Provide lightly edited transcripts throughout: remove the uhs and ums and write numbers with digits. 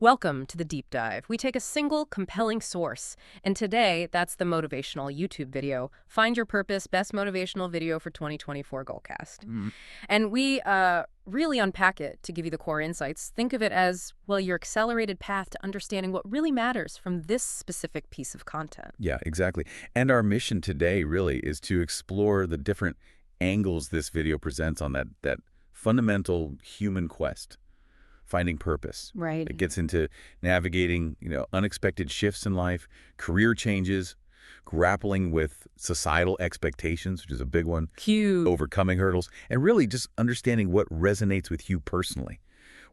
Welcome to the Deep Dive. We take a single compelling source, and today that's the motivational YouTube video, Find Your Purpose, Best Motivational Video for 2024 Goalcast. And we really unpack it to give you the core insights. Think of it as, well, your accelerated path to understanding what really matters from this specific piece of content. Yeah, exactly. And our mission today really is to explore the different angles this video presents on that fundamental human quest. Finding purpose. Right. It gets into navigating, unexpected shifts in life, career changes, grappling with societal expectations, which is a big one, Cute. overcoming hurdles, and really just understanding what resonates with you personally.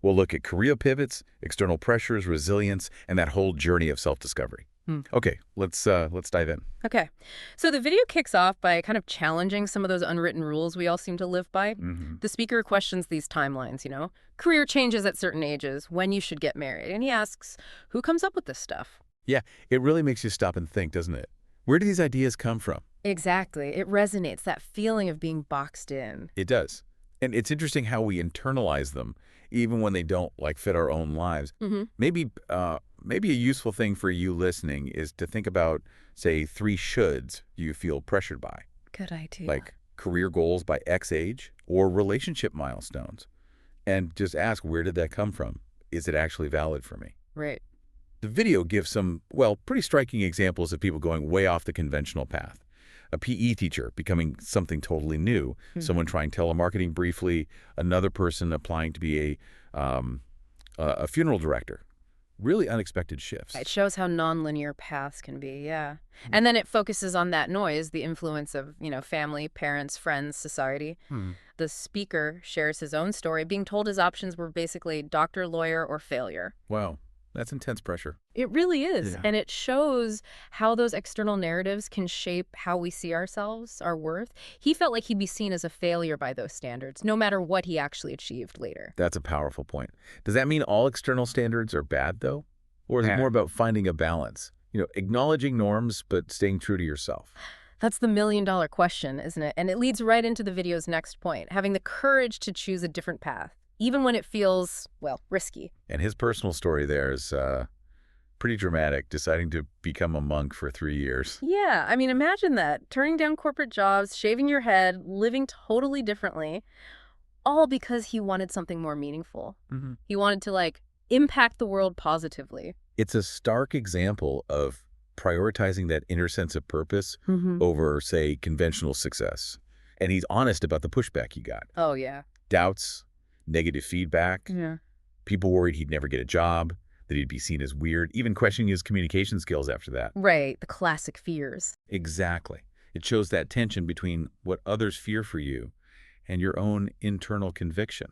We'll look at career pivots, external pressures, resilience, and that whole journey of self-discovery. Okay, let's dive in. Okay. So the video kicks off by kind of challenging some of those unwritten rules we all seem to live by. The speaker questions these timelines, career changes at certain ages, when you should get married. And he asks, who comes up with this stuff? Yeah, it really makes you stop and think, doesn't it? Where do these ideas come from? Exactly. It resonates, that feeling of being boxed in. It does. And it's interesting how we internalize them, even when they don't fit our own lives. Maybe a useful thing for you listening is to think about, say, 3 shoulds you feel pressured by. Good idea. Like career goals by X age or relationship milestones. And just ask, where did that come from? Is it actually valid for me? Right. The video gives some, pretty striking examples of people going way off the conventional path. A PE teacher becoming something totally new, someone trying telemarketing briefly, another person applying to be a funeral director. Really unexpected shifts. It shows how nonlinear paths can be, yeah. And then it focuses on that noise, the influence of, family, parents, friends, society. The speaker shares his own story, being told his options were basically doctor, lawyer, or failure. Wow. That's intense pressure. It really is. Yeah. And it shows how those external narratives can shape how we see ourselves, our worth. He felt like he'd be seen as a failure by those standards, no matter what he actually achieved later. That's a powerful point. Does that mean all external standards are bad, though? Or is it more about finding a balance? Acknowledging norms, but staying true to yourself? That's the million-dollar question, isn't it? And it leads right into the video's next point, having the courage to choose a different path, even when it feels, risky. And his personal story there is pretty dramatic, deciding to become a monk for 3 years. Yeah, I mean, imagine that. Turning down corporate jobs, shaving your head, living totally differently, all because he wanted something more meaningful. He wanted to, impact the world positively. It's a stark example of prioritizing that inner sense of purpose over, say, conventional success. And he's honest about the pushback he got. Oh, yeah. Doubts, negative feedback, people worried he'd never get a job, that he'd be seen as weird, even questioning his communication skills after that. Right, the classic fears. Exactly. It shows that tension between what others fear for you and your own internal conviction.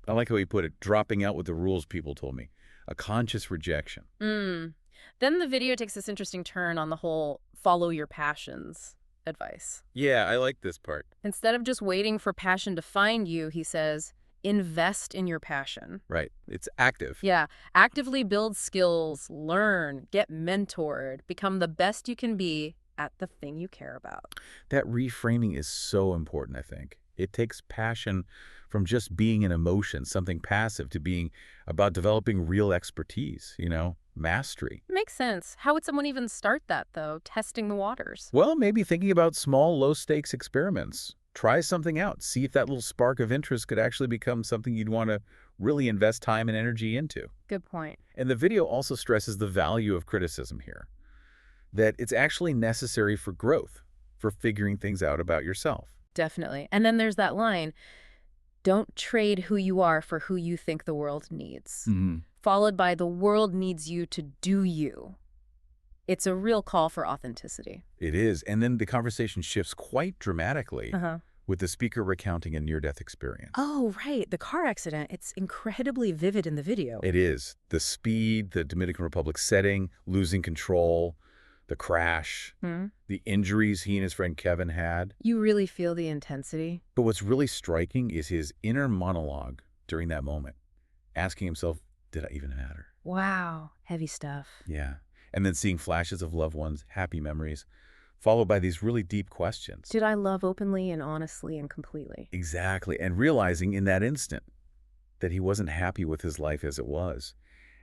I like how he put it, dropping out with the rules people told me, a conscious rejection. Then the video takes this interesting turn on the whole follow your passions advice. Yeah, I like this part. Instead of just waiting for passion to find you, he says, invest in your passion. Right. It's active. Yeah. Actively build skills, learn, get mentored, become the best you can be at the thing you care about. That reframing is so important, I think. It takes passion from just being an emotion, something passive, to being about developing real expertise, mastery. Makes sense. How would someone even start that, though? Testing the waters. Well, maybe thinking about small, low-stakes experiments. Try something out. See if that little spark of interest could actually become something you'd want to really invest time and energy into. Good point. And the video also stresses the value of criticism here, that it's actually necessary for growth, for figuring things out about yourself. Definitely. And then there's that line, don't trade who you are for who you think the world needs. Followed by the world needs you to do you. It's a real call for authenticity. It is. And then the conversation shifts quite dramatically with the speaker recounting a near-death experience. Oh, right. The car accident. It's incredibly vivid in the video. It is. The speed, the Dominican Republic setting, losing control, the crash, the injuries he and his friend Kevin had. You really feel the intensity. But what's really striking is his inner monologue during that moment, asking himself, did I even matter? Wow. Heavy stuff. Yeah. And then seeing flashes of loved ones, happy memories, followed by these really deep questions. Did I love openly and honestly and completely? Exactly. And realizing in that instant that he wasn't happy with his life as it was.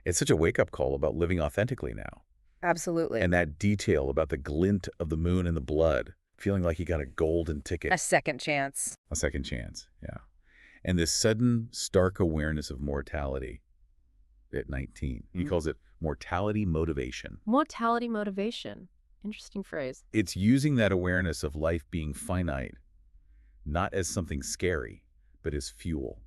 It's such a wake-up call about living authentically now. Absolutely. And that detail about the glint of the moon and the blood, feeling like he got a golden ticket. A second chance. A second chance, yeah. And this sudden, stark awareness of mortality at 19. He calls it mortality motivation. Mortality motivation. Interesting phrase. It's using that awareness of life being finite, not as something scary, but as fuel.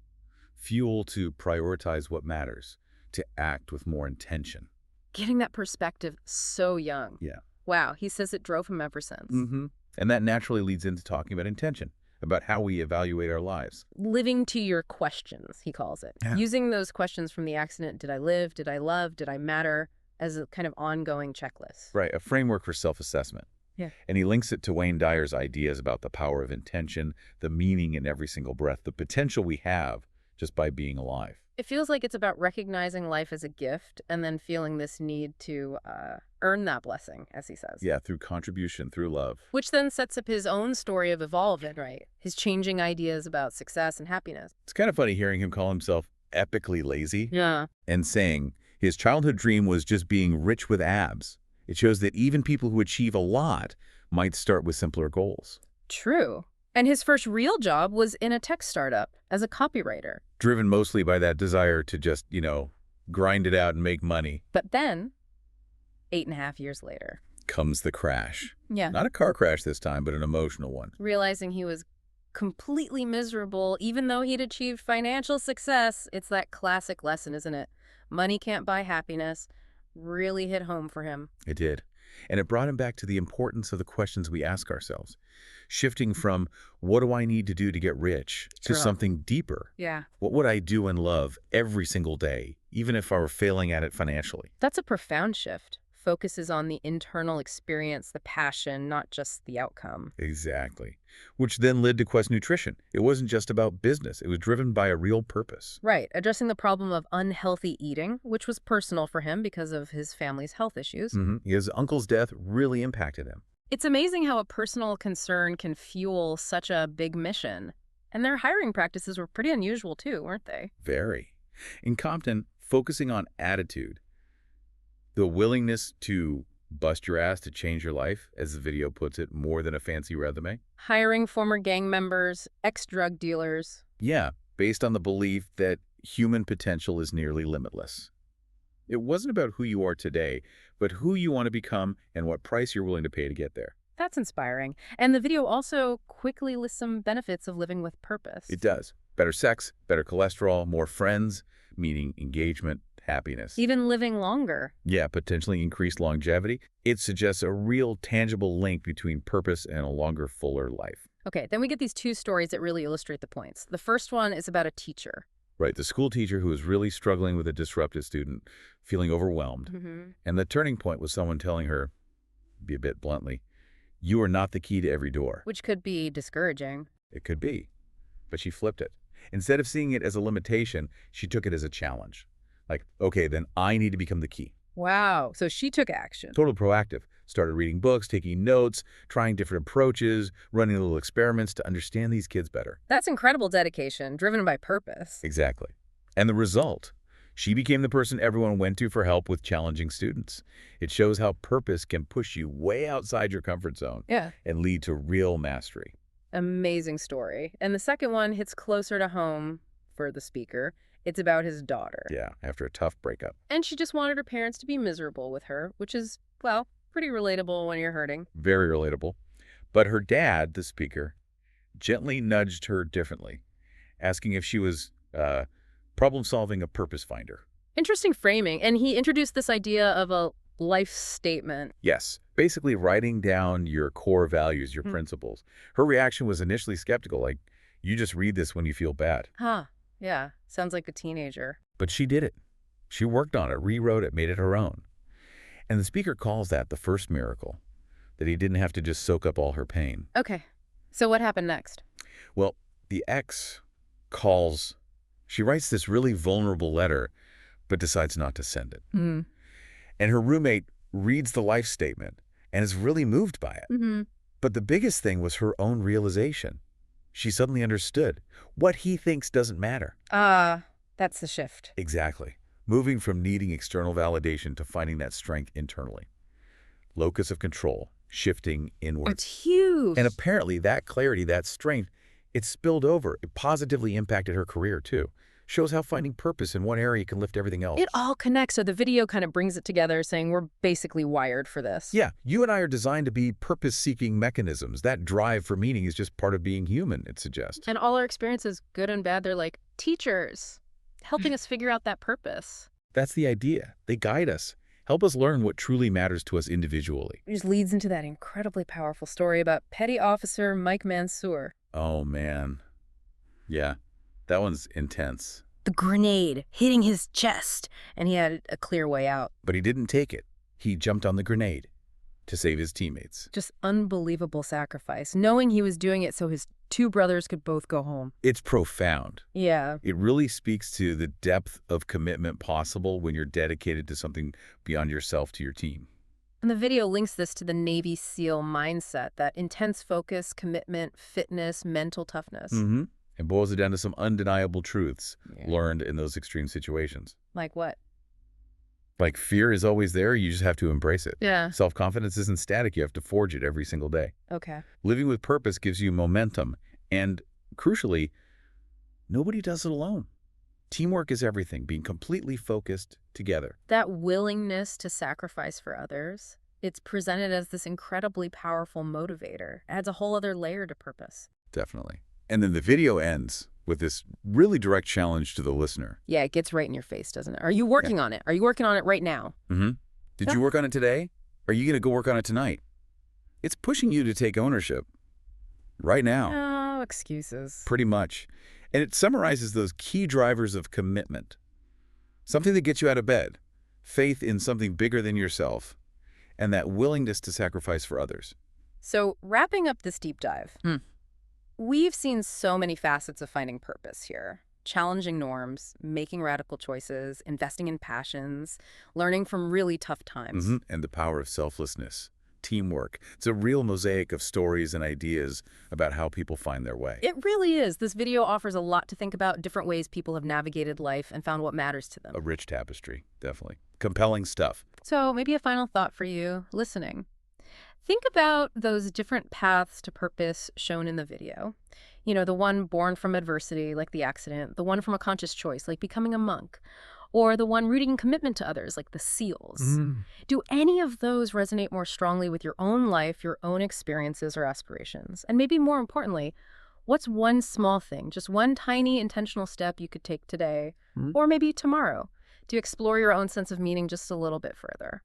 Fuel to prioritize what matters, to act with more intention. Getting that perspective so young. Yeah. Wow, he says it drove him ever since. And that naturally leads into talking about intention, about how we evaluate our lives. Living to your questions, he calls it. Yeah. Using those questions from the accident, did I live, did I love, did I matter, as a kind of ongoing checklist. Right, a framework for self-assessment. Yeah. And he links it to Wayne Dyer's ideas about the power of intention, the meaning in every single breath, the potential we have just by being alive. It feels like it's about recognizing life as a gift and then feeling this need to earn that blessing, as he says. Yeah, through contribution, through love. Which then sets up his own story of evolving, right? His changing ideas about success and happiness. It's kind of funny hearing him call himself epically lazy. Yeah. And saying his childhood dream was just being rich with abs. It shows that even people who achieve a lot might start with simpler goals. True. And his first real job was in a tech startup as a copywriter. Driven mostly by that desire to just, grind it out and make money. But then, 8.5 years later, comes the crash. Yeah. Not a car crash this time, but an emotional one. Realizing he was completely miserable, even though he'd achieved financial success. It's that classic lesson, isn't it? Money can't buy happiness. Really hit home for him. It did. And it brought him back to the importance of the questions we ask ourselves. Shifting from, what do I need to do to get rich, to something deeper. Yeah. What would I do and love every single day, even if I were failing at it financially? That's a profound shift. Focuses on the internal experience, the passion, not just the outcome. Exactly. Which then led to Quest Nutrition. It wasn't just about business. It was driven by a real purpose. Right. Addressing the problem of unhealthy eating, which was personal for him because of his family's health issues. His uncle's death really impacted him. It's amazing how a personal concern can fuel such a big mission. And their hiring practices were pretty unusual too, weren't they? Very. In Compton, focusing on attitude, the willingness to bust your ass to change your life, as the video puts it, more than a fancy resume. Hiring former gang members, ex-drug dealers. Yeah, based on the belief that human potential is nearly limitless. It wasn't about who you are today, but who you want to become and what price you're willing to pay to get there. That's inspiring. And the video also quickly lists some benefits of living with purpose. It does. Better sex, better cholesterol, more friends, meaning engagement, happiness. Even living longer. Yeah, potentially increased longevity. It suggests a real tangible link between purpose and a longer, fuller life. Okay, then we get these two stories that really illustrate the points. The first one is about a teacher. Right, the school teacher who was really struggling with a disruptive student, feeling overwhelmed. And the turning point was someone telling her, be a bit bluntly, you are not the key to every door. Which could be discouraging. It could be, but she flipped it. Instead of seeing it as a limitation, she took it as a challenge. Like, okay, then I need to become the key. Wow, so she took action. Totally proactive. Started reading books, taking notes, trying different approaches, running little experiments to understand these kids better. That's incredible dedication, driven by purpose. Exactly. And the result? She became the person everyone went to for help with challenging students. It shows how purpose can push you way outside your comfort zone and lead to real mastery. Amazing story. And the second one hits closer to home for the speaker. It's about his daughter. Yeah, after a tough breakup. And she just wanted her parents to be miserable with her, which is, well, pretty relatable when you're hurting. Very relatable. But her dad, the speaker, gently nudged her differently, asking if she was problem-solving a purpose finder. Interesting framing. And he introduced this idea of a life statement. Yes, basically writing down your core values, your principles. Her reaction was initially skeptical, like, you just read this when you feel bad. Huh. Yeah, sounds like a teenager. But she did it. She worked on it, rewrote it, made it her own. And the speaker calls that the first miracle, that he didn't have to just soak up all her pain. Okay, so what happened next? Well, the ex calls, she writes this really vulnerable letter, but decides not to send it. And her roommate reads the life statement and is really moved by it. But the biggest thing was her own realization. She suddenly understood what he thinks doesn't matter. That's the shift. Exactly. moving from needing external validation to finding that strength internally. Locus of control, shifting inward. It's huge. And apparently that clarity, that strength, it spilled over. It positively impacted her career, too. Shows how finding purpose in one area can lift everything else. It all connects, so the video kind of brings it together, saying we're basically wired for this. Yeah, you and I are designed to be purpose-seeking mechanisms. That drive for meaning is just part of being human, it suggests. And all our experiences, good and bad, they're like teachers, helping us figure out that purpose. That's the idea. They guide us, help us learn what truly matters to us individually. It just leads into that incredibly powerful story about Petty Officer Mike Mansour. Oh, man. Yeah, that one's intense. The grenade hitting his chest, and he had a clear way out. But he didn't take it. He jumped on the grenade to save his teammates. Just unbelievable sacrifice, knowing he was doing it so his two brothers could both go home. It's profound. Yeah. It really speaks to the depth of commitment possible when you're dedicated to something beyond yourself to your team. And the video links this to the Navy SEAL mindset, that intense focus, commitment, fitness, mental toughness. Mm-hmm. And boils it down to some undeniable truths learned in those extreme situations. Like what? Like fear is always there, you just have to embrace it. Yeah. Self-confidence isn't static, you have to forge it every single day. Okay. Living with purpose gives you momentum, and crucially, nobody does it alone. Teamwork is everything, being completely focused together. That willingness to sacrifice for others, it's presented as this incredibly powerful motivator. Adds a whole other layer to purpose. Definitely. And then the video ends with this really direct challenge to the listener. Yeah, it gets right in your face, doesn't it? Are you working on it? Are you working on it right now? Mm-hmm. Did you work on it today? Are you going to go work on it tonight? It's pushing you to take ownership right now. Oh, excuses. Pretty much. And it summarizes those key drivers of commitment. Something that gets you out of bed, faith in something bigger than yourself, and that willingness to sacrifice for others. So wrapping up this deep dive, we've seen so many facets of finding purpose here. Challenging norms, making radical choices, investing in passions, learning from really tough times. And the power of selflessness, teamwork. It's a real mosaic of stories and ideas about how people find their way. It really is. This video offers a lot to think about, different ways people have navigated life and found what matters to them. A rich tapestry, definitely. Compelling stuff. So maybe a final thought for you listening. Think about those different paths to purpose shown in the video. You know, the one born from adversity, like the accident, the one from a conscious choice, like becoming a monk, or the one rooting in commitment to others, like the SEALs. Do any of those resonate more strongly with your own life, your own experiences or aspirations? And maybe more importantly, what's one small thing, just one tiny intentional step you could take today, or maybe tomorrow, to explore your own sense of meaning just a little bit further?